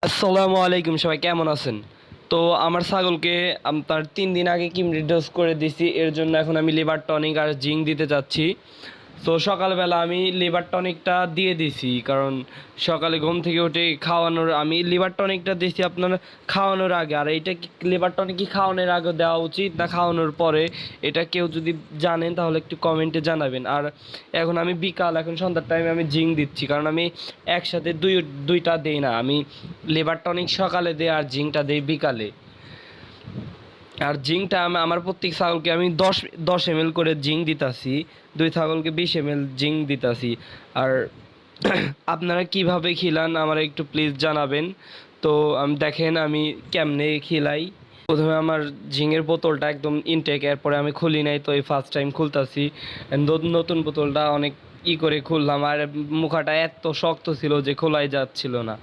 আসসালামু আলাইকুম, সবাই কেমন আছেন? তো আমার ছাগলকে আপনার 3 দিন আগে কিমরি ডোজ করে দিছি, এর জন্য এখন আমি লিভার টনিক আর জিঙ্ক দিতে যাচ্ছি। তো সকালবেলা আমি লিভার টনিকটা দিয়ে দিছি, কারণ সকালে ঘুম থেকে উঠে খাওয়ানোর আমি লিভার টনিকটা দিছি আপনার খাওয়ানোর আগে। আর এইটা কি লিভার টনিক কি খাওয়ানোর আগে দেওয়া উচিত না খাওয়ানোর পরে, এটা কেউ যদি জানেন তাহলে একটু কমেন্টে জানাবেন। আর এখন আমি এখন সন্ধ্যার টাইমে আমি জিঙ্ক দিচ্ছি, কারণ আমি একসাথে দুইটা দিই না, আমি লিভার টনিক সকালে দিই আর জিঙ্কটা দিই বিকালে। আর জিঙ্কটা আমার প্রত্যেক ছাগলকে আমি 10 ml করে জিঙ্ক দিতাছি, 2 ছাগলকে 20 ml জিঙ্ক দিতাছি। আর আপনারা কিভাবে খিলান আমার একটু প্লিজ জানাবেন। তো দেখেন আমি কেমনে খিলাই। প্রথমে আমার জিঙের বোতলটা একদম ইনটেক, এরপরে আমি খুলি নাই, তো এই ফার্স্ট টাইম খুলতাছি। নতুন বোতলটা অনেক করে খুললাম, আর মুখাটা এত শক্ত ছিল যে খোলাই যাচ্ছিল না।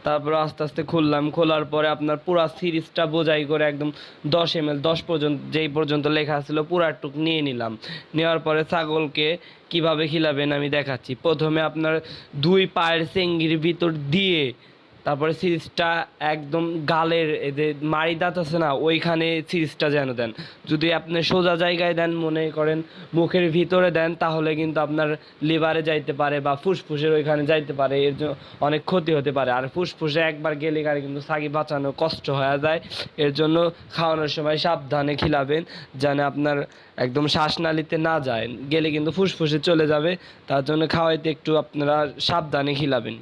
তারপর আস্তে আস্তে খুললাম, খোলার পরে আপনার পুরা সিরিজটা বোঝাই করে একদম 10 ml 10 পর্যন্ত যেই পর্যন্ত লেখা ছিল পুরাটুক নিয়ে নিলাম। নেওয়ার পরে ছাগলকে কিভাবে খিলাবেন আমি দেখাচ্ছি। প্রথমে আপনার 2 পায়ের চেঙ্গির ভিতর দিয়ে তারপরে সিরিজটা একদম গালের এই যে মাড়ি দাঁত আছে না, ওইখানে সিরিজটা যেন দেন। যদি আপনি সোজা জায়গায় দেন, মনে করেন মুখের ভিতরে দেন, তাহলে কিন্তু আপনার লিভারে যাইতে পারে বা ফুসফুসের ওইখানে যাইতে পারে, এর জন্য অনেক ক্ষতি হতে পারে। আর ফুসফুসে একবার গেলে কিন্তু ছাগি বাঁচানো কষ্ট হয়ে যায়। এর জন্য খাওয়ানোর সময় সাবধানে খিলাবেন, যেন আপনার একদম শ্বাসনালীতে না যায়, গেলে কিন্তু ফুসফুসে চলে যাবে। তার জন্য খাওয়াইতে একটু আপনারা সাবধানে খিলাবেন।